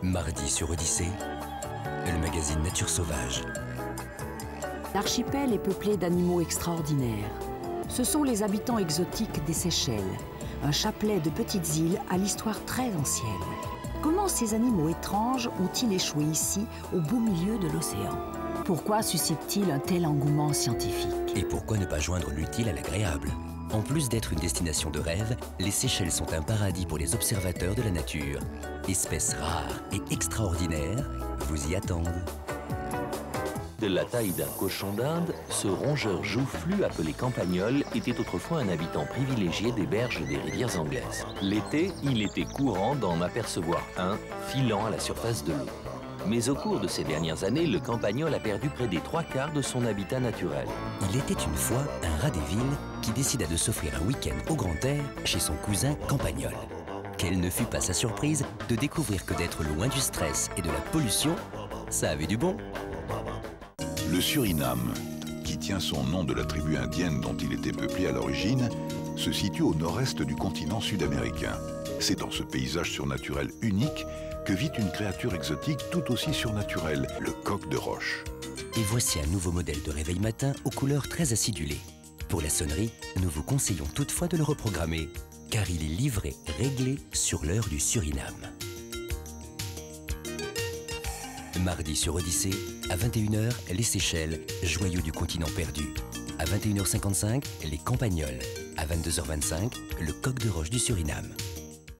Mardi sur Odyssée, le magazine Nature Sauvage. L'archipel est peuplé d'animaux extraordinaires. Ce sont les habitants exotiques des Seychelles, un chapelet de petites îles à l'histoire très ancienne. Comment ces animaux étranges ont-ils échoué ici, au beau milieu de l'océan? Pourquoi suscitent-ils un tel engouement scientifique? Et pourquoi ne pas joindre l'utile à l'agréable? En plus d'être une destination de rêve, les Seychelles sont un paradis pour les observateurs de la nature. Espèces rares et extraordinaires vous y attendent. De la taille d'un cochon d'Inde, ce rongeur joufflu appelé campagnol était autrefois un habitant privilégié des berges des rivières anglaises. L'été, il était courant d'en apercevoir un filant à la surface de l'eau. Mais au cours de ces dernières années, le campagnol a perdu près des 3/4 de son habitat naturel. Il était une fois un rat des villes qui décida de s'offrir un week-end au grand air chez son cousin campagnol. Quelle ne fut pas sa surprise de découvrir que d'être loin du stress et de la pollution, ça avait du bon. Le Suriname, qui tient son nom de la tribu indienne dont il était peuplé à l'origine, se situe au nord-est du continent sud-américain. C'est dans ce paysage surnaturel unique que vit une créature exotique tout aussi surnaturelle, le coq de roche. Et voici un nouveau modèle de réveil matin aux couleurs très acidulées. Pour la sonnerie, nous vous conseillons toutefois de le reprogrammer, car il est livré réglé sur l'heure du Suriname. Mardi sur Odyssée, à 21h, les Seychelles, joyaux du continent perdu. À 21h55, les Campagnols. À 22h25, le coq de roche du Suriname.